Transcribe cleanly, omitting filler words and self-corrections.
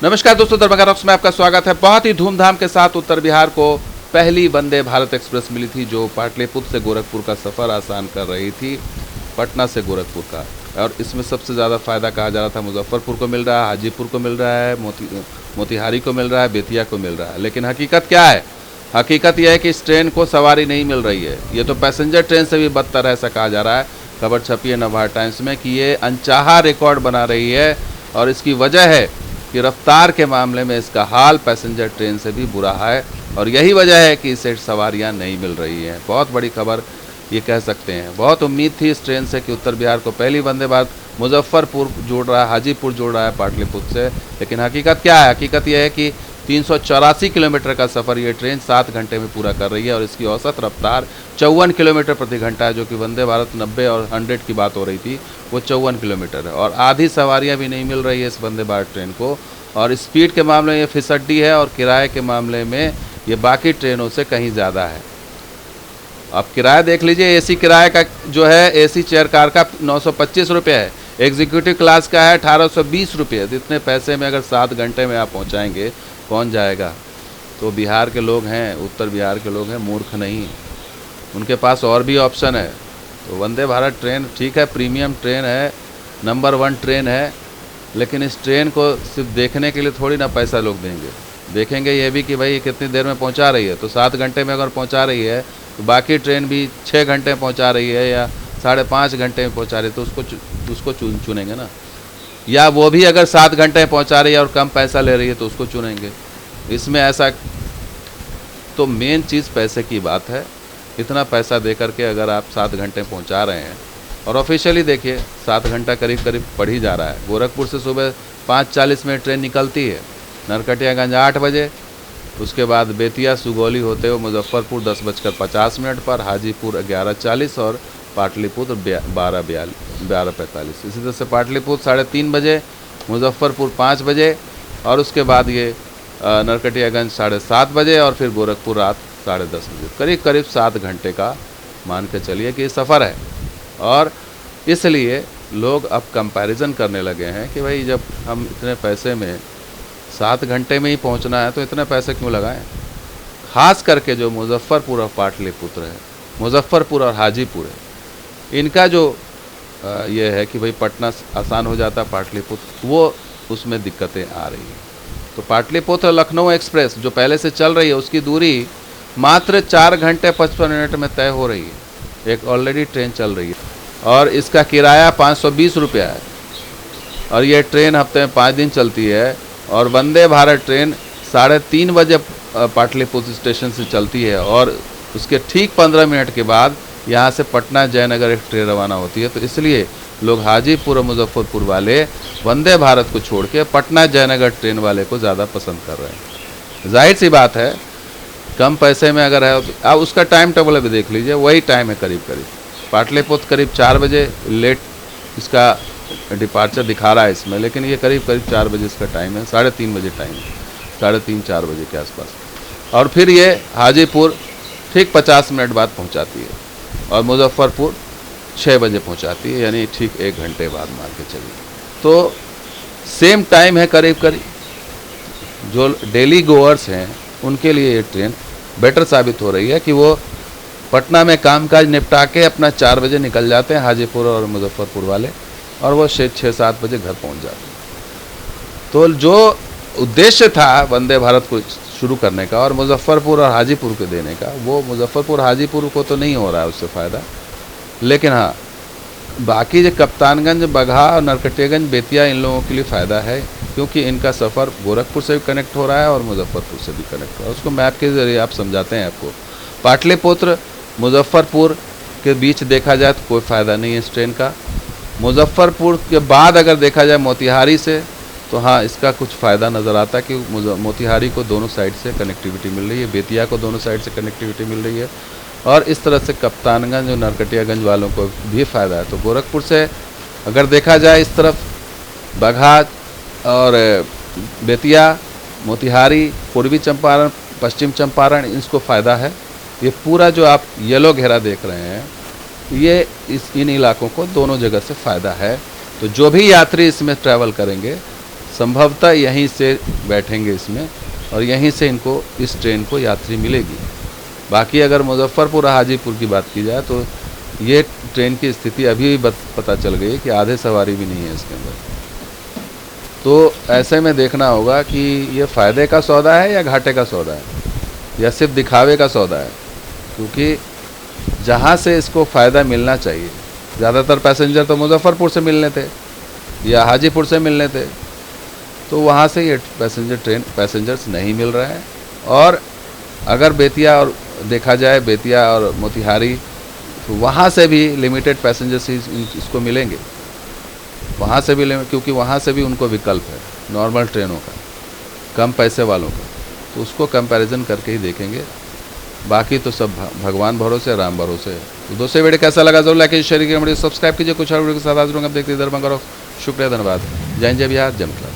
नमस्कार दोस्तों, दरभंगा रॉक्स में आपका स्वागत है। बहुत ही धूमधाम के साथ उत्तर बिहार को पहली वंदे भारत एक्सप्रेस मिली थी, जो पाटलिपुत्र से गोरखपुर का सफ़र आसान कर रही थी, पटना से गोरखपुर का। और इसमें सबसे ज़्यादा फ़ायदा कहा जा रहा था मुजफ्फरपुर को मिल रहा है, हाजीपुर को मिल रहा है, मोतिहारी को मिल रहा है, बेतिया को मिल रहा है। लेकिन हकीकत क्या है? हकीकत यह है कि इस ट्रेन को सवारी नहीं मिल रही है। ये तो पैसेंजर ट्रेन से भी बदतर है, ऐसा कहा जा रहा है। खबर छपी है नवभारत टाइम्स में कि ये अनचाहा रिकॉर्ड बना रही है, और इसकी वजह है कि रफ्तार के मामले में इसका हाल पैसेंजर ट्रेन से भी बुरा है, और यही वजह है कि इसे सवारियां नहीं मिल रही हैं। बहुत बड़ी खबर ये कह सकते हैं। बहुत उम्मीद थी इस ट्रेन से कि उत्तर बिहार को पहली वंदे भारत मुजफ्फरपुर जोड़ रहा है, हाजीपुर जोड़ रहा है पाटलिपुत्र से। लेकिन हकीकत क्या है? हकीकत यह है कि 384 किलोमीटर का सफ़र ये ट्रेन 7 घंटे में पूरा कर रही है, और इसकी औसत रफ्तार 54 किलोमीटर प्रति घंटा है, जो कि वंदे भारत 90 और 100 की बात हो रही थी, वो 54 किलोमीटर है। और आधी सवारियां भी नहीं मिल रही है इस वंदे भारत ट्रेन को। और स्पीड के मामले में ये फिसड्डी है, और किराए के मामले में ये बाकी ट्रेनों से कहीं ज़्यादा है। अब किराया देख लीजिए, एसी किराए का जो है, एसी चेयर कार का 925 रुपये है, एग्जीक्यूटिव क्लास का है 1820 रुपये। इतने पैसे में अगर 7 घंटे में आप पहुँचाएँगे, कौन जाएगा? तो बिहार के लोग हैं, उत्तर बिहार के लोग हैं, मूर्ख नहीं, उनके पास और भी ऑप्शन है। तो वंदे भारत ट्रेन ठीक है, प्रीमियम ट्रेन है, नंबर 1 ट्रेन है, लेकिन इस ट्रेन को सिर्फ देखने के लिए थोड़ी ना पैसा लोग देंगे। देखेंगे ये भी कि भाई कितनी देर में पहुंचा रही है। तो 7 घंटे में अगर पहुंचा रही है, तो बाकी ट्रेन भी 6 घंटे में पहुंचा रही है या 5.5 घंटे में पहुंचा रही है, तो उसको चुनेंगे ना। या वो भी अगर 7 घंटे में पहुंचा रही है और कम पैसा ले रही है, तो उसको चुनेंगे। इसमें ऐसा तो मेन चीज़ पैसे की बात है। इतना पैसा दे करके अगर आप 7 घंटे पहुंचा रहे हैं, और ऑफिशियली देखिए 7 घंटा करीब करीब पड़ ही जा रहा है। गोरखपुर से सुबह 5:40 में ट्रेन निकलती है, नरकटियागंज 8 बजे, उसके बाद बेतिया सुगौली होते हुए मुजफ्फरपुर 10:50 पर, हाजीपुर 11:40 और पाटलिपुत्र 12:45। इसी तरह से पाटलिपुत्र 3:30 बजे, मुजफ्फरपुर 5 बजे, और उसके बाद ये नरकटियागंज 7:30 बजे, और फिर गोरखपुर रात 10:30 बजे। करीब करीब 7 घंटे का मान के चलिए कि सफ़र है। और इसलिए लोग अब कंपैरिजन करने लगे हैं कि भाई जब हम इतने पैसे में 7 घंटे में ही पहुंचना है, तो इतने पैसे क्यों लगाएं? ख़ास करके जो मुजफ्फरपुर और पाटलिपुत्र है, मुजफ्फरपुर और हाजीपुर है, इनका जो ये है कि भाई पटना आसान हो जाता, पाटलिपुत्र वो उसमें दिक्कतें आ रही हैं। तो पाटलिपुत्र लखनऊ एक्सप्रेस जो पहले से चल रही है, उसकी दूरी मात्र 4 घंटे 55 मिनट में तय हो रही है। एक ऑलरेडी ट्रेन चल रही है, और इसका किराया 520 रुपया है, और ये ट्रेन हफ्ते में 5 दिन चलती है। और वंदे भारत ट्रेन 3:30 बजे पाटलिपुत्र स्टेशन से चलती है, और उसके ठीक 15 मिनट के बाद यहाँ से पटना जयनगर एक ट्रेन रवाना होती है। तो इसलिए लोग हाजीपुर और मुजफ्फरपुर वाले वंदे भारत को छोड़ के पटना जयनगर ट्रेन वाले को ज़्यादा पसंद कर रहे हैं। जाहिर सी बात है, कम पैसे में अगर है, अब उसका टाइम टेबल अभी देख लीजिए, वही टाइम है करीब करीब। पाटलिपुत्र करीब 4 बजे लेट इसका डिपार्चर दिखा रहा है इसमें, लेकिन ये करीब 4 बजे इसका टाइम है, 3:30 बजे टाइम है, 3:30-4 बजे के आसपास। और फिर ये हाजीपुर ठीक 50 मिनट बाद पहुंचाती है, और मुजफ्फरपुर 6 बजे पहुंचाती है, यानी ठीक 1 घंटे बाद मान के चलिए। तो सेम टाइम है करीब करीब। जो डेली गोअर्स हैं उनके लिए ये ट्रेन बेटर साबित हो रही है कि वो पटना में कामकाज निपटा के अपना 4 बजे निकल जाते हैं, हाजीपुर और मुजफ्फरपुर वाले, और वो 6-7 बजे घर पहुंच जाते हैं। तो जो उद्देश्य था वंदे भारत को शुरू करने का और मुजफ्फरपुर और हाजीपुर को देने का, वो मुजफ्फरपुर हाजीपुर को तो नहीं हो रहा है उससे फ़ायदा। लेकिन हाँ, बाकी जो कप्तानगंज, बगहा और नरकटियागंज, बेतिया, इन लोगों के लिए फ़ायदा है, क्योंकि इनका सफ़र गोरखपुर से भी कनेक्ट हो रहा है और मुजफ्फरपुर से भी कनेक्ट हो रहा है। उसको मैप के ज़रिए आप समझाते हैं आपको। पाटलिपुत्र मुजफ्फरपुर के बीच देखा जाए तो कोई फ़ायदा नहीं है इस ट्रेन का। मुजफ्फरपुर के बाद अगर देखा जाए मोतिहारी से, तो हाँ, इसका कुछ फ़ायदा नज़र आता है कि मोतिहारी को दोनों साइड से कनेक्टिविटी मिल रही है, बेतिया को दोनों साइड से कनेक्टिविटी मिल रही है, और इस तरह से कप्तानगंज और नरकटियागंज वालों को भी फ़ायदा है। तो गोरखपुर से अगर देखा जाए इस तरफ, बगहा और बेतिया, मोतिहारी, पूर्वी चंपारण, पश्चिम चंपारण, इसको फ़ायदा है। ये पूरा जो आप येलो घेरा देख रहे हैं, ये इन इलाकों को दोनों जगह से फ़ायदा है। तो जो भी यात्री इसमें ट्रैवल करेंगे, संभवतः यहीं से बैठेंगे इसमें और यहीं से इनको इस ट्रेन को यात्री मिलेगी। बाकी अगर मुजफ्फरपुर हाजीपुर की बात की जाए तो ये ट्रेन की स्थिति अभी पता चल गई कि आधे सवारी भी नहीं है इसके अंदर। तो ऐसे में देखना होगा कि ये फ़ायदे का सौदा है या घाटे का सौदा है या सिर्फ दिखावे का सौदा है, क्योंकि जहाँ से इसको फ़ायदा मिलना चाहिए, ज़्यादातर पैसेंजर तो मुजफ्फरपुर से मिलने थे या हाजीपुर से मिलने थे, तो वहाँ से ये पैसेंजर्स नहीं मिल रहे हैं। और अगर बेतिया और देखा जाए, बेतिया और मोतिहारी, तो वहाँ से भी लिमिटेड पैसेंजर्स इसको मिलेंगे, वहाँ से भी क्योंकि वहाँ से भी उनको विकल्प है नॉर्मल ट्रेनों का, कम पैसे वालों का, तो उसको कंपैरिजन करके ही देखेंगे। बाकी तो सब भगवान भरोसे, राम भरोसे। तो दोस्तों वीडियो कैसा लगा जरूर लाइक कीजिए, शेयर कीजिए, सब्सक्राइब कीजिए। कुछ और वीडियो के साथ हाजिर होंगे, आप देखते हैं दरबार। शुक्रिया, धन्यवाद। जय जय बिहार, जय मतलब।